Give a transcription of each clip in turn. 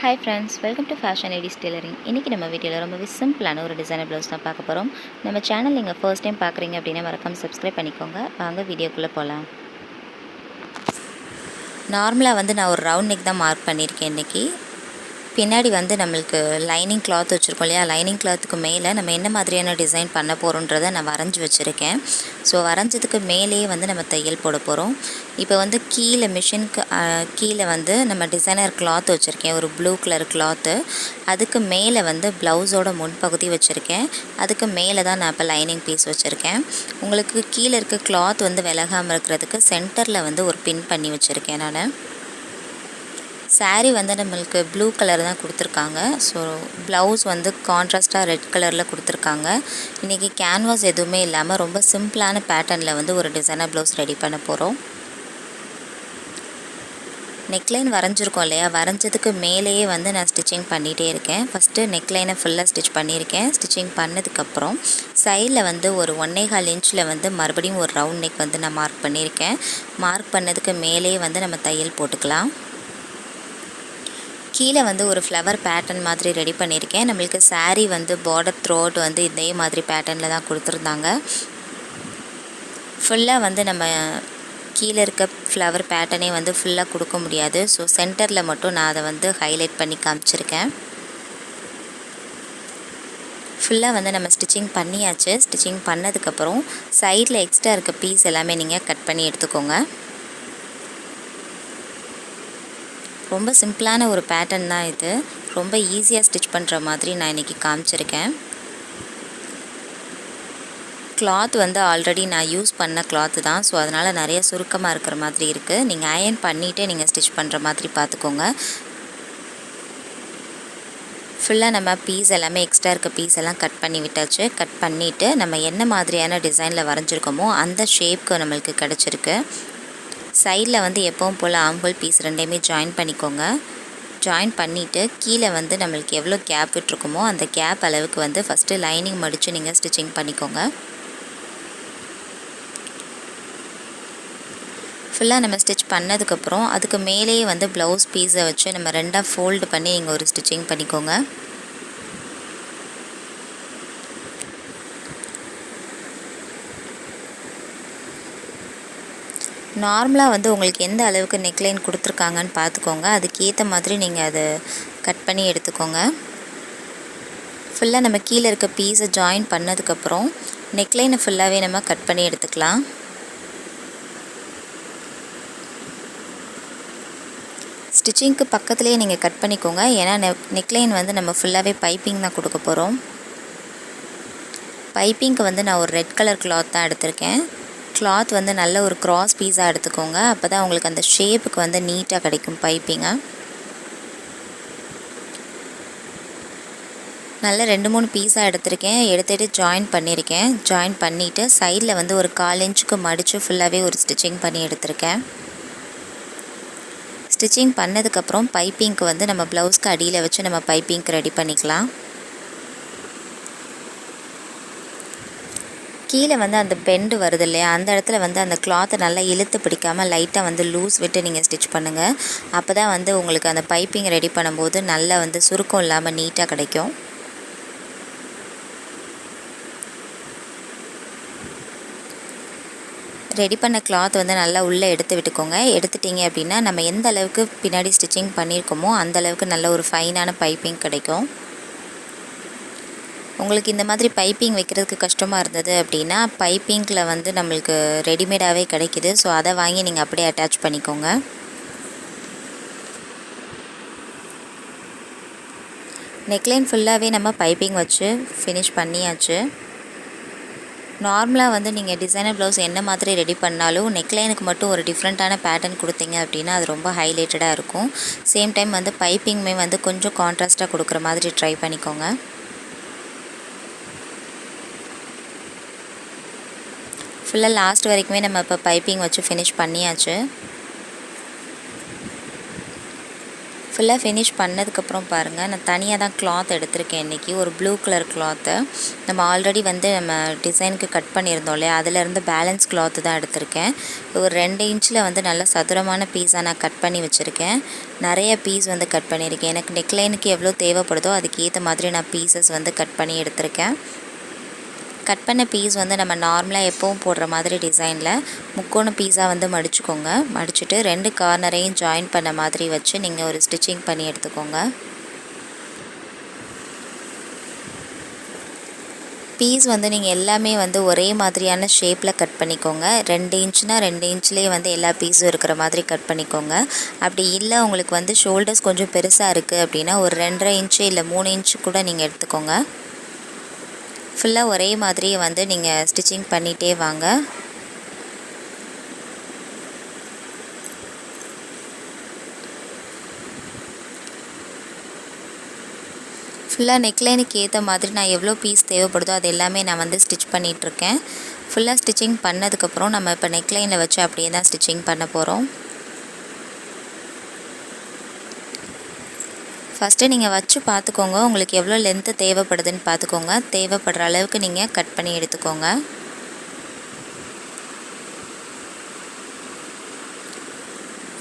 Hi friends, welcome to fashion ladies tailoring. இன்றைக்கி நம்ம வீடியோவில் ரொம்பவே சிம்பிளான ஒரு டிசைனர் ப்ளவுஸ் தான் பார்க்க போகிறோம். நம்ம சேனல் நீங்கள் ஃபர்ஸ்ட் டைம் பார்க்குறீங்க அப்படின்னா மறக்காம சப்ஸ்கிரைப் பண்ணிக்கோங்க. வாங்க வீடியோக்குள்ளே போகலாம். நார்மலாக நான் ஒரு ரவுண்ட் நெக் தான் மார்க் பண்ணியிருக்கேன் இன்றைக்கி. பின்னாடி நம்மளுக்கு லைனிங் கிளாத் வச்சுருக்கோம் இல்லையா, லைனிங் கிளாத்துக்கு மேலே நம்ம என்ன மாதிரியான டிசைன் பண்ண போகிறோன்றதை நான் வரைஞ்சி வச்சுருக்கேன். ஸோ வரைஞ்சதுக்கு மேலேயே நம்ம தையல் போட போகிறோம். இப்போ கீழே மிஷினுக்கு கீழே நம்ம டிசைனர் கிளாத் வச்சுருக்கேன், ஒரு ப்ளூ கலர் கிளாத்து. அதுக்கு மேலே ப்ளவுஸோட முன்பகுதி வச்சுருக்கேன். அதுக்கு மேலே தான் நான் இப்போ லைனிங் பீஸ் வச்சுருக்கேன். உங்களுக்கு கீழே இருக்க கிளாத் விலகாமல் இருக்கிறதுக்கு சென்டரில் ஒரு பின் பண்ணி வச்சுருக்கேன் நான். சாரீ நம்மளுக்கு ப்ளூ கலர் தான் கொடுத்துருக்காங்க. ஸோ ப்ளவுஸ் கான்ட்ராஸ்ட்டாக ரெட் கலரில் கொடுத்துருக்காங்க. இன்றைக்கி கேன்வாஸ் எதுவுமே இல்லாமல் ரொம்ப சிம்பிளான பேட்டர்னில் ஒரு டிசைனர் ப்ளவுஸ் ரெடி பண்ண போகிறோம். நெக்லைன் வரைஞ்சிருக்கோம் இல்லையா, வரைஞ்சதுக்கு மேலேயே நான் ஸ்டிச்சிங் பண்ணிகிட்டே இருக்கேன். ஃபஸ்ட்டு நெக்லைனை ஃபுல்லாக ஸ்டிச் பண்ணியிருக்கேன். ஸ்டிச்சிங் பண்ணதுக்கப்புறம் சைடில் ஒரு 1.25 இன்ச்சில் மறுபடியும் ஒரு ரவுண்ட் நெக் நான் மார்க் பண்ணியிருக்கேன். மார்க் பண்ணதுக்கு மேலேயே நம்ம தையல் போட்டுக்கலாம். கீழே ஒரு ஃப்ளவர் பேட்டர்ன் மாதிரி ரெடி பண்ணியிருக்கேன். நம்மளுக்கு சாரீ பார்டர் த்ரோட் இதே மாதிரி பேட்டர்னில் தான் கொடுத்துருந்தாங்க. ஃபுல்லாக நம்ம கீழே இருக்க ஃப்ளவர் பேட்டர்னே ஃபுல்லாக கொடுக்க முடியாது. ஸோ சென்டரில் மட்டும் நான் அதை ஹைலைட் பண்ணி காமிச்சிருக்கேன். ஃபுல்லாக நம்ம ஸ்டிச்சிங் பண்ணியாச்சு. ஸ்டிச்சிங் பண்ணதுக்கப்புறம் சைடில் எக்ஸ்ட்ரா இருக்க பீஸ் எல்லாமே நீங்கள் கட் பண்ணி எடுத்துக்கோங்க. ரொம்ப சிம்பிளான ஒரு பேட்டர்ன் தான் இது. ரொம்ப ஈஸியாக ஸ்டிச் பண்ணுற மாதிரி நான் இன்றைக்கி காமிச்சிருக்கேன். கிளாத் ஆல்ரெடி நான் யூஸ் பண்ண கிளாத்து தான். ஸோ அதனால் நிறைய சுருக்கமாக இருக்கிற மாதிரி இருக்குது. நீங்கள் அயர்ன் பண்ணிவிட்டு நீங்கள் ஸ்டிச் பண்ணுற மாதிரி பார்த்துக்கோங்க. ஃபுல்லாக நம்ம பீஸ் எல்லாமே எக்ஸ்ட்ரா இருக்க பீஸ் எல்லாம் கட் பண்ணி விட்டாச்சு. கட் பண்ணிவிட்டு நம்ம என்ன மாதிரியான டிசைனில் வரைஞ்சிருக்கோமோ அந்த ஷேப்க்கு நம்மளுக்கு கிடச்சிருக்கு. சைடில் எப்பவும் போல் ஆம்ஹோல் பீஸ் ரெண்டையுமே ஜாயின் பண்ணிக்கோங்க. ஜாயின் பண்ணிவிட்டு கீழே நம்மளுக்கு எவ்வளோ கேப் விட்டுருக்குமோ அந்த கேப் அளவுக்கு ஃபஸ்ட்டு லைனிங் மடித்து நீங்கள் ஸ்டிச்சிங் பண்ணிக்கோங்க. ஃபுல்லாக நம்ம ஸ்டிச் பண்ணதுக்கப்புறம் அதுக்கு மேலேயே ப்ளவுஸ் பீஸை வச்சு நம்ம ரெண்டாக ஃபோல்டு பண்ணி நீங்கள் ஒரு ஸ்டிச்சிங் பண்ணிக்கோங்க. நார்மலாக உங்களுக்கு எந்த அளவுக்கு நெக்லைன் கொடுத்துருக்காங்கன்னு பார்த்துக்கோங்க. அதுக்கேற்ற மாதிரி நீங்கள் அதை கட் பண்ணி எடுத்துக்கோங்க. ஃபுல்லாக நம்ம கீழே இருக்க பீஸை ஜாயின் பண்ணதுக்கப்புறம் நெக்லைனை ஃபுல்லாகவே நம்ம கட் பண்ணி எடுத்துக்கலாம். ஸ்டிச்சிங்க்கு பக்கத்துலேயே நீங்கள் கட் பண்ணிக்கோங்க. ஏன்னா நெக்லைன் நம்ம ஃபுல்லாகவே பைப்பிங் தான் கொடுக்க போகிறோம். பைப்பிங்க்கு நான் ஒரு ரெட் கலர் கிளாத் தான் எடுத்திருக்கேன். கிளாத் நல்ல ஒரு கிராஸ் பீஸாக எடுத்துக்கோங்க. அப்போ தான் உங்களுக்கு அந்த ஷேப்புக்கு நீட்டாக கிடைக்கும் பைப்பிங்க. நல்ல 2-3 பீஸாக எடுத்திருக்கேன். எடுத்துகிட்டு ஜாயின் பண்ணியிருக்கேன். ஜாயின் பண்ணிவிட்டு சைடில் ஒரு 1/4 இன்ச்சுக்கு மடித்து ஃபுல்லாகவே ஒரு ஸ்டிச்சிங் பண்ணி எடுத்திருக்கேன். ஸ்டிச்சிங் பண்ணதுக்கப்புறம் பைப்பிங்க்கு நம்ம ப்ளவுஸ்க்கு அடியில் வச்சு நம்ம பைப்பிங்க்கு ரெடி பண்ணிக்கலாம். கீழே அந்த பெண்டு வருது இல்லையா, அந்த இடத்துல அந்த கிளாத்தை நல்லா இழுத்து பிடிக்காமல் லைட்டாக லூஸ் விட்டு நீங்கள் ஸ்டிச் பண்ணுங்கள். அப்போ தான் உங்களுக்கு அந்த பைப்பிங் ரெடி பண்ணும்போது நல்லா சுருக்கம் இல்லாமல் நீட்டாக கிடைக்கும். ரெடி பண்ண கிளாத் நல்லா உள்ளே எடுத்து விட்டுக்கோங்க. எடுத்துட்டிங்க அப்படின்னா நம்ம எந்த அளவுக்கு பின்னாடி ஸ்டிச்சிங் பண்ணியிருக்கோமோ அந்த அளவுக்கு நல்ல ஒரு ஃபைனான பைப்பிங் கிடைக்கும். உங்களுக்கு இந்த மாதிரி பைப்பிங் வைக்கிறதுக்கு கஷ்டமாக இருந்தது அப்படின்னா பைப்பிங்கில் நம்மளுக்கு ரெடிமேடாகவே கிடைக்கிது. ஸோ அதை வாங்கி நீங்கள் அப்படியே அட்டாச் பண்ணிக்கோங்க. நெக்லைன் ஃபுல்லாகவே நம்ம பைப்பிங் வச்சு ஃபினிஷ் பண்ணியாச்சு. நார்மலாக நீங்கள் டிசைனர் ப்ளவுஸ் என்ன மாதிரி ரெடி பண்ணாலும் நெக்லைனுக்கு மட்டும் ஒரு டிஃப்ரெண்ட்டான பேட்டர்ன் கொடுத்தீங்க அப்படின்னா அது ரொம்ப ஹைலைட்டடாக இருக்கும். சேம் டைம் பைப்பிங்குமே கொஞ்சம் கான்ட்ராஸ்ட்டாக கொடுக்குற மாதிரி ட்ரை பண்ணிக்கோங்க. ஃபுல்லாக லாஸ்ட் வரைக்குமே நம்ம இப்போ பைப்பிங் வச்சு ஃபினிஷ் பண்ணியாச்சு. ஃபுல்லாக ஃபினிஷ் பண்ணதுக்கப்புறம் பாருங்கள், நான் தனியாக தான் கிளாத் எடுத்திருக்கேன் இன்றைக்கி. ஒரு ப்ளூ கலர் கிளாத்து நம்ம ஆல்ரெடி வந்து நம்ம டிசைனுக்கு கட் பண்ணியிருந்தோம் இல்லையா, அதிலேருந்து பேலன்ஸ் கிளாத்து தான் எடுத்திருக்கேன். ஒரு 2 இன்ச்சில் வந்து நல்ல சதுரமான பீஸாக நான் கட் பண்ணி வச்சுருக்கேன். நிறைய பீஸ் வந்து கட் பண்ணியிருக்கேன். எனக்கு நெக்லைனுக்கு எவ்வளோ தேவைப்படுதோ அதுக்கு ஏற்ற மாதிரி நான் பீசஸ் வந்து கட் பண்ணி எடுத்திருக்கேன். கட் பண்ண பீஸ் வந்து நம்ம நார்மலாக எப்போவும் போடுற மாதிரி டிசைனில் முக்கோண பீஸாக வந்து மடிச்சுக்கோங்க. மடிச்சுட்டு 2 கார்னரையும் ஜாயின் பண்ண மாதிரி வச்சு நீங்கள் ஒரு ஸ்டிச்சிங் பண்ணி எடுத்துக்கோங்க. பீஸ் வந்து நீங்கள் எல்லாமே வந்து ஒரே மாதிரியான ஷேப்பில் கட் பண்ணிக்கோங்க. 2 இன்ச்னா 2 இன்ச்லேயே வந்து எல்லா பீஸும் இருக்கிற மாதிரி கட் பண்ணிக்கோங்க. அப்படி இல்லை உங்களுக்கு வந்து ஷோல்டர்ஸ் கொஞ்சம் பெருசாக இருக்குது அப்படின்னா ஒரு 2.5 இன்ச்சு இல்லை 3 இன்ச்சு கூட நீங்கள் எடுத்துக்கோங்க. ஃபுல்லாக ஒரே மாதிரியே வந்து நீங்கள் ஸ்டிச்சிங் பண்ணிகிட்டே வாங்க. ஃபுல்லாக நெக்லைனுக்கு ஏற்ற மாதிரி நான் எவ்வளோ பீஸ் தேவைப்படுதோ அது எல்லாமே நான் வந்து ஸ்டிச் பண்ணிகிட்ருக்கேன். ஃபுல்லாக ஸ்டிச்சிங் பண்ணதுக்கப்புறம் நம்ம இப்போ நெக்லைனில் வச்சு அப்படியே தான் ஸ்டிச்சிங் பண்ண போகிறோம். ஃபஸ்ட்டு நீங்கள் வச்சு பார்த்துக்கோங்க, உங்களுக்கு எவ்வளோ லென்த்து தேவைப்படுதுன்னு பார்த்துக்கோங்க. தேவைப்படுற அளவுக்கு நீங்கள் கட் பண்ணி எடுத்துக்கோங்க.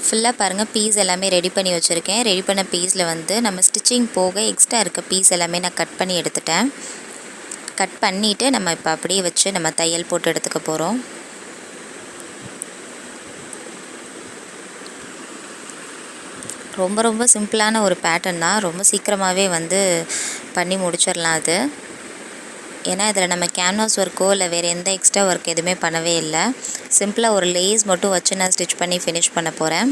ஃபுல்லாக பாருங்கள், பீஸ் எல்லாமே ரெடி பண்ணி வச்சுருக்கேன். ரெடி பண்ண பீஸில் வந்து நம்ம ஸ்டிச்சிங் போக எக்ஸ்ட்ரா இருக்க பீஸ் எல்லாமே நான் கட் பண்ணி எடுத்துட்டேன். கட் பண்ணிவிட்டு நம்ம இப்போ அப்படியே வச்சு நம்ம தையல் போட்டு எடுத்துக்க போகிறோம். ரொம்ப சிம்பிளான ஒரு பேட்டர்ன் தான். ரொம்ப சீக்கிரமாகவே வந்து பண்ணி முடிச்சிடலாம் அது. ஏன்னா இதில் நம்ம கேன்வாஸ் ஒர்க்கோ இல்லை வேறு எந்த எக்ஸ்ட்ரா ஒர்க் எதுவுமே பண்ணவே இல்லை. சிம்பிளாக ஒரு லேஸ் மட்டும் வச்சு நான் ஸ்டிச் பண்ணி ஃபினிஷ் பண்ண போகிறேன்.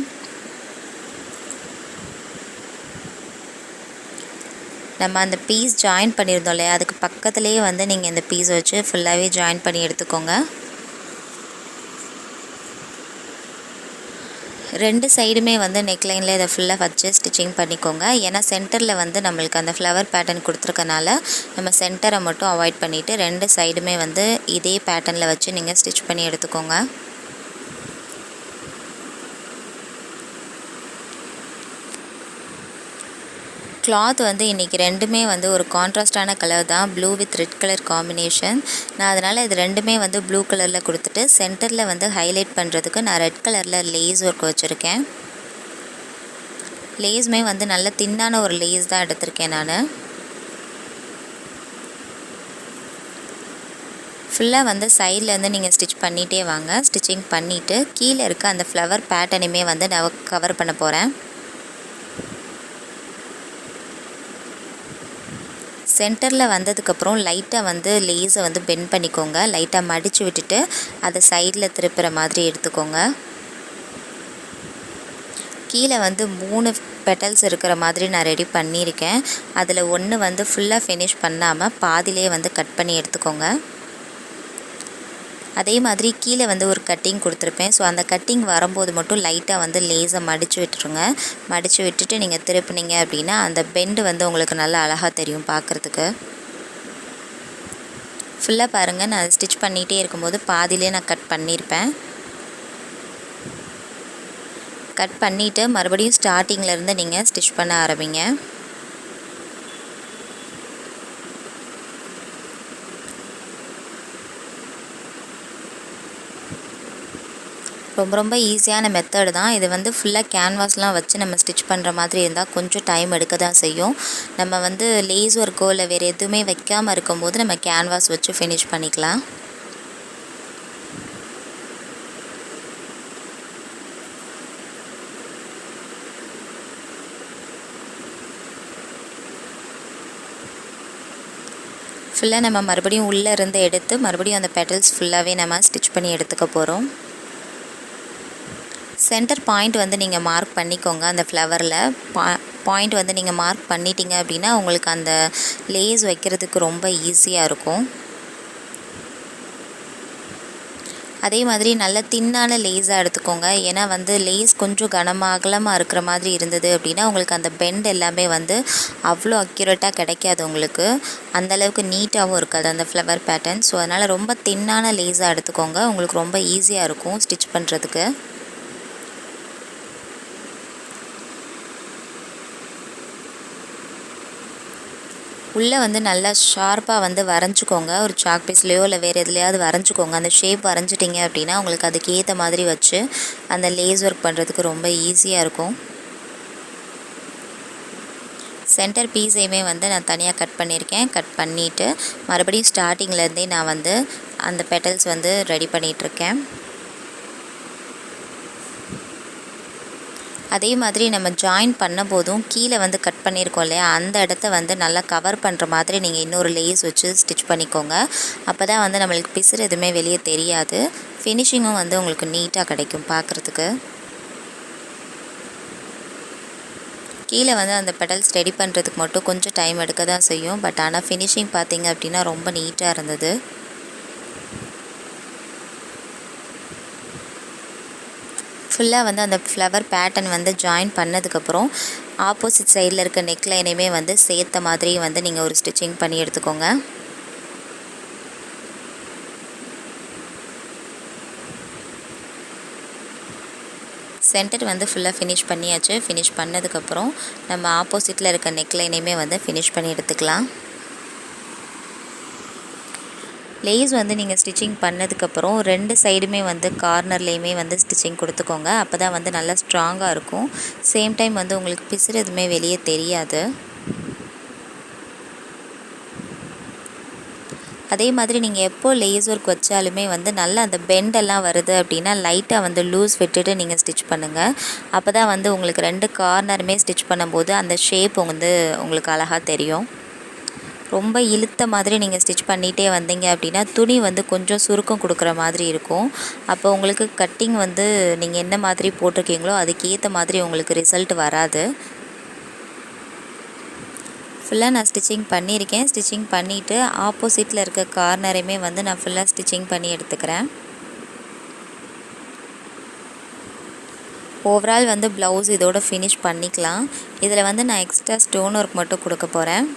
நம்ம அந்த பீஸ் ஜாயின் பண்ணியிருந்தோம் இல்லையா, அதுக்கு பக்கத்துலேயே வந்து நீங்கள் இந்த பீஸ் வச்சு ஃபுல்லாகவே ஜாயின் பண்ணி எடுத்துக்கோங்க. 2 சைடுமே வந்து நெக்லைனில் இதை ஃபுல்லாக வச்சு ஸ்டிச்சிங் பண்ணிக்கோங்க. ஏன்னா சென்டரில் வந்து நம்மளுக்கு அந்த ஃப்ளவர் பேட்டர்ன் கொடுத்துருக்கனால நம்ம சென்டரை மட்டும் அவாய்ட் பண்ணிவிட்டு 2 சைடுமே வந்து இதே பேட்டர்னில் வச்சு நீங்கள் ஸ்டிச் பண்ணி எடுத்துக்கோங்க. கிளாத் வந்து இன்றைக்கி 2மே வந்து ஒரு கான்ட்ராஸ்டான கலர் தான், blue with red colour combination. நான் அதனால் இது 2மே வந்து ப்ளூ கலரில் கொடுத்துட்டு சென்டரில் வந்து ஹைலைட் பண்ணுறதுக்கு நான் ரெட் கலரில் லேஸ் ஒர்க் வச்சுருக்கேன். லேஸுமே வந்து நல்ல தின்னான ஒரு லேஸ் தான் எடுத்திருக்கேன் நான். ஃபுல்லாக வந்து சைட்லேருந்து நீங்கள் ஸ்டிச் பண்ணிகிட்டே வாங்க. ஸ்டிச்சிங் பண்ணிவிட்டு கீழே இருக்க அந்த ஃப்ளவர் பேட்டர்னையுமே வந்து நான் கவர் பண்ண போகிறேன். சென்டரில் வந்ததுக்கப்புறம் லைட்டாக வந்து லேஸை வந்து பெண்ட் பண்ணிக்கோங்க. லைட்டாக மடித்து விட்டுட்டு அதை சைடில் திருப்புற மாதிரி எடுத்துக்கோங்க. கீழே வந்து 3 பெட்டல்ஸ் இருக்கிற மாதிரி நான் ரெடி பண்ணியிருக்கேன். அதில் 1 வந்து ஃபுல்லாக ஃபினிஷ் பண்ணாமல் பாதியிலே வந்து கட் பண்ணி எடுத்துக்கோங்க. அதே மாதிரி கீழே வந்து ஒரு கட்டிங் கொடுத்துருப்பேன். ஸோ அந்த கட்டிங் வரும்போது மட்டும் லைட்டாக வந்து லேஸை மடித்து விட்டுருங்க. மடித்து விட்டுட்டு நீங்கள் திருப்பினீங்க அப்படின்னா அந்த பெண்டு வந்து உங்களுக்கு நல்லா அழகாக தெரியும் பார்க்குறதுக்கு. ஃபுல்லாக பாருங்கள், நான் ஸ்டிச் பண்ணிகிட்டே இருக்கும்போது பாதியிலே நான் கட் பண்ணியிருப்பேன். கட் பண்ணிவிட்டு மறுபடியும் ஸ்டார்டிங்லேருந்து நீங்கள் ஸ்டிச் பண்ண ஆரம்பிங்க. ரொம்ப ஈஸியான மெத்தடு தான் இது. வந்து ஃபுல்லாக கேன்வாஸ்லாம் வச்சு நம்ம ஸ்டிச் பண்ணுற மாதிரி இருந்தால் கொஞ்சம் டைம் எடுக்க தான் செய்யும். நம்ம வந்து லேஸ் ஒர்க்கோ இல்லை வேறு எதுவுமே வைக்காமல் இருக்கும்போது நம்ம கேன்வாஸ் வச்சு ஃபினிஷ் பண்ணிக்கலாம். ஃபுல்லாக நம்ம மறுபடியும் உள்ளே இருந்து எடுத்து மறுபடியும் அந்த பெட்டல்ஸ் ஃபுல்லாகவே நம்ம ஸ்டிச் பண்ணி எடுத்துக்க போகிறோம். சென்டர் பாயிண்ட் வந்து நீங்கள் மார்க் பண்ணிக்கோங்க. அந்த ஃப்ளவரில் பாயிண்ட் வந்து நீங்கள் மார்க் பண்ணிட்டீங்க அப்படின்னா உங்களுக்கு அந்த லேஸ் வைக்கிறதுக்கு ரொம்ப ஈஸியாக இருக்கும். அதே மாதிரி நல்ல தின்னான லேஸாக எடுத்துக்கோங்க. ஏன்னா வந்து லேஸ் கொஞ்சம் அகலமாக இருக்கிற மாதிரி இருந்தது அப்படின்னா உங்களுக்கு அந்த பெண்ட் எல்லாமே வந்து அவ்வளோ அக்யூரேட்டாக கிடைக்காது உங்களுக்கு. அந்தளவுக்கு நீட்டாகவும் இருக்காது அந்த ஃப்ளவர் பேட்டர்ன். ஸோ அதனால் ரொம்ப தின்னான லேஸாக எடுத்துக்கோங்க. உங்களுக்கு ரொம்ப ஈஸியாக இருக்கும் ஸ்டிச் பண்ணுறதுக்கு. உள்ளே வந்து நல்லா ஷார்ப்பாக வந்து வரைஞ்சிக்கோங்க. ஒரு சாக் பீஸ்லையோ இல்லை வேறு எதுலையாவது வரைஞ்சிக்கோங்க. அந்த ஷேப் வரைஞ்சிட்டிங்க அப்படின்னா உங்களுக்கு அதுக்கு ஏற்ற மாதிரி வச்சு அந்த லேஸ் ஒர்க் பண்ணுறதுக்கு ரொம்ப ஈஸியாக இருக்கும். சென்டர் பீஸையுமே வந்து நான் தனியாக கட் பண்ணியிருக்கேன். கட் பண்ணிவிட்டு மறுபடியும் ஸ்டார்டிங்லேருந்தே நான் வந்து அந்த பெட்டல்ஸ் வந்து ரெடி பண்ணிகிட்ருக்கேன். அதே மாதிரி நம்ம ஜாயின் பண்ண போதும் கீழே வந்து கட் பண்ணியிருக்கோம் இல்லையா, அந்த இடத்த வந்து நல்லா கவர் பண்ணுற மாதிரி நீங்கள் இன்னொரு லேஸ் வச்சு ஸ்டிச் பண்ணிக்கோங்க. அப்போ தான் வந்து நம்மளுக்கு பிசுறு எதுவுமே வெளியே தெரியாது. ஃபினிஷிங்கும் வந்து உங்களுக்கு நீட்டாக கிடைக்கும் பார்க்குறதுக்கு. கீழே வந்து அந்த பெடல்ஸ் ரெடி பண்ணுறதுக்கு மட்டும் கொஞ்சம் டைம் எடுக்க தான் செய்யும். பட் ஆனால் ஃபினிஷிங் பார்த்திங்க அப்படின்னா ரொம்ப நீட்டாக இருந்தது. ஃபுல்லாக வந்து அந்த ஃப்ளவர் பேட்டர்ன் வந்து ஜாயின் பண்ணதுக்கப்புறம் ஆப்போசிட் சைடில் இருக்க நெக் லைனையுமே வந்து சேர்த்த மாதிரி வந்து நீங்கள் ஒரு ஸ்டிச்சிங் பண்ணி எடுத்துக்கோங்க. சென்டர் வந்து ஃபுல்லாக ஃபினிஷ் பண்ணியாச்சு. ஃபினிஷ் பண்ணதுக்கப்புறம் நம்ம ஆப்போசிட்டில் இருக்க நெக் லைனையுமே வந்து ஃபினிஷ் பண்ணி எடுத்துக்கலாம். லேஸ் வந்து நீங்கள் ஸ்டிச்சிங் பண்ணதுக்கப்புறம் 2 சைடுமே வந்து கார்னர்லேயுமே வந்து ஸ்டிச்சிங் கொடுத்துக்கோங்க. அப்போ தான் வந்து நல்லா ஸ்ட்ராங்காக இருக்கும். சேம் டைம் வந்து உங்களுக்கு பிசுறு எதுவுமே வெளியே தெரியாது. அதே மாதிரி நீங்கள் எப்போ லேஸ் ஒர்க் வச்சாலுமே வந்து நல்லா அந்த பெண்டெல்லாம் வருது அப்படின்னா லைட்டாக வந்து லூஸ் விட்டுட்டு நீங்கள் ஸ்டிச் பண்ணுங்கள். அப்போ தான் வந்து உங்களுக்கு 2 கார்னருமே ஸ்டிச் பண்ணும்போது அந்த ஷேப் வந்து உங்களுக்கு அழகாக தெரியும். ரொம்ப இழுத்த மாதிரி நீங்கள் ஸ்டிச் பண்ணிகிட்டே வந்தீங்க அப்படின்னா துணி வந்து கொஞ்சம் சுருக்கம் கொடுக்குற மாதிரி இருக்கும். அப்போ உங்களுக்கு கட்டிங் வந்து நீங்கள் என்ன மாதிரி போட்டிருக்கீங்களோ அதுக்கேற்ற மாதிரி உங்களுக்கு ரிசல்ட் வராது. ஃபுல்லாக நான் ஸ்டிச்சிங் பண்ணியிருக்கேன். ஸ்டிச்சிங் பண்ணிவிட்டு ஆப்போசிட்டில் இருக்க கார்னரையுமே வந்து நான் ஃபுல்லாக ஸ்டிச்சிங் பண்ணி எடுத்துக்கிறேன். ஓவரால் வந்து ப்ளவுஸ் இதோட ஃபினிஷ் பண்ணிக்கலாம். இதில் வந்து நான் எக்ஸ்ட்ரா ஸ்டோன் ஒர்க் மட்டும் கொடுக்க போகிறேன்.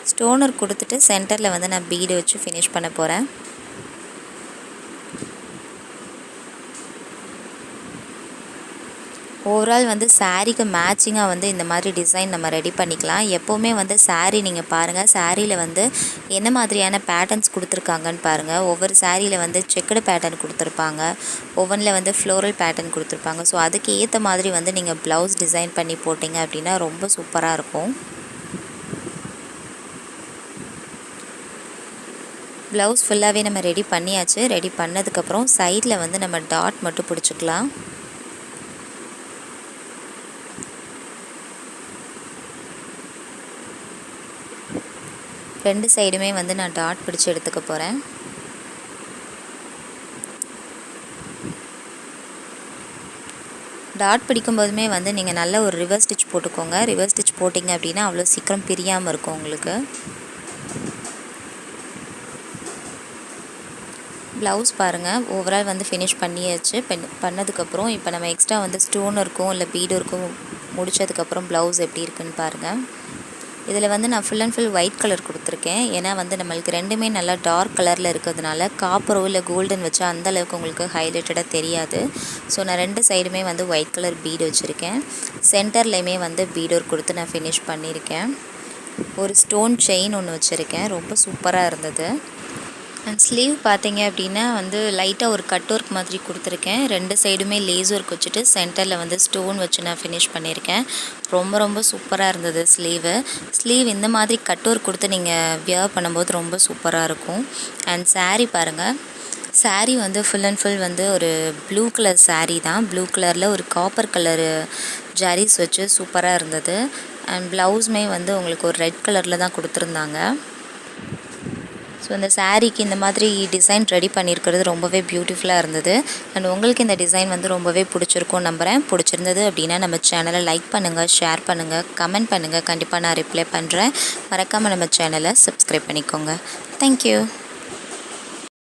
ஸ்டோன் ஒர்க் கொடுத்துட்டு சென்டரில் வந்து நான் பீடு வச்சு ஃபினிஷ் பண்ண போகிறேன். ஓவரால் வந்து சாரீக்கு மேட்சிங்காக வந்து இந்த மாதிரி டிசைன் நம்ம ரெடி பண்ணிக்கலாம். எப்போவுமே வந்து சாரீ நீங்கள் பாருங்கள், சாரியில் வந்து என்ன மாதிரியான பேட்டர்ன்ஸ் கொடுத்துருக்காங்கன்னு பாருங்கள். ஒவ்வொரு சாரியில் வந்து செக்குடு பேட்டர்ன் கொடுத்துருப்பாங்க, ஒவ்வொன்றில் வந்து ஃப்ளோரல் பேட்டர்ன் கொடுத்துருப்பாங்க. ஸோ அதுக்கு ஏற்ற மாதிரி வந்து நீங்கள் ப்ளவுஸ் டிசைன் பண்ணி போட்டிங்க அப்படின்னா ரொம்ப சூப்பராக இருக்கும். ப்ளவுஸ் ஃபுல்லாகவே நம்ம ரெடி பண்ணியாச்சு. ரெடி பண்ணதுக்கப்புறம் சைடில் வந்து நம்ம டாட் மட்டும் பிடிச்சிக்கலாம். ரெண்டு சைடுமே வந்து நான் டாட் பிடிச்சி எடுத்துக்க போகிறேன். டாட் பிடிக்கும்போதுமே வந்து நீங்கள் நல்ல ஒரு ரிவர்ஸ் ஸ்டிச் போட்டுக்கோங்க. ரிவர்ஸ் ஸ்டிச் போட்டிங்க அப்படின்னா அவ்வளோ சீக்கிரம் பிரியாமல் இருக்கும் உங்களுக்கு. ப்ளவுஸ் பாருங்கள், ஓவரால் வந்து ஃபினிஷ் பண்ணியாச்சு. பண்ணதுக்கப்புறம் இப்போ நம்ம எக்ஸ்ட்ரா வந்து ஸ்டோன் இருக்கும் இல்லை பீடு இருக்கும் முடித்ததுக்கப்புறம் ப்ளவுஸ் எப்படி இருக்குன்னு பாருங்கள். இதில் வந்து நான் full and full white colour கொடுத்துருக்கேன். ஏன்னா வந்து நம்மளுக்கு ரெண்டுமே நல்லா டார்க் கலரில் இருக்கிறதுனால காப்பரோ இல்லை கோல்டன் வச்சா அந்தளவுக்கு உங்களுக்கு ஹைலைட்டடாக தெரியாது. ஸோ நான் 2 சைடுமே வந்து ஒயிட் கலர் பீடு வச்சுருக்கேன். சென்டர்லேயுமே வந்து பீடு ஒர்க் கொடுத்து நான் ஃபினிஷ் பண்ணியிருக்கேன். ஒரு ஸ்டோன் செயின் ஒன்று வச்சுருக்கேன், ரொம்ப சூப்பராக இருந்தது. அண்ட் ஸ்லீவ் பார்த்தீங்க அப்படின்னா வந்து லைட்டாக ஒரு கட் ஒர்க் மாதிரி கொடுத்துருக்கேன். 2 சைடுமே லேஸ் ஒர்க் வச்சுட்டு சென்டரில் வந்து ஸ்டோன் வச்சு நான் ஃபினிஷ் பண்ணியிருக்கேன். ரொம்ப சூப்பராக இருந்தது ஸ்லீவ் இந்த மாதிரி கட் ஒர்க் கொடுத்து நீங்கள் வியர் பண்ணும்போது ரொம்ப சூப்பராக இருக்கும். அண்ட் சாரீ பாருங்கள், சாரீ வந்து ஃபுல் அண்ட் ஃபுல் வந்து ஒரு ப்ளூ கலர் சாரீ தான். ப்ளூ கலரில் ஒரு காப்பர் கலரு ஜரிஸ் வச்சு சூப்பராக இருந்தது. அண்ட் ப்ளவுஸுமே வந்து உங்களுக்கு ஒரு ரெட் கலரில் தான் கொடுத்துருந்தாங்க. ஸோ இந்த சாரீக்கு இந்த மாதிரி டிசைன் ரெடி பண்ணியிருக்கிறது ரொம்பவே பியூட்டிஃபுல்லாக இருந்தது. அண்ட் உங்களுக்கு இந்த டிசைன் வந்து ரொம்பவே பிடிச்சிருக்கும் நம்புகிறேன். பிடிச்சிருந்தது அப்படின்னா நம்ம சேனலை லைக் பண்ணுங்கள், ஷேர் பண்ணுங்கள், கமெண்ட் பண்ணுங்கள். கண்டிப்பாக நான் ரிப்ளை பண்ணுறேன். மறக்காமல் நம்ம சேனலை சப்ஸ்கிரைப் பண்ணிக்கோங்க. தேங்க்யூ.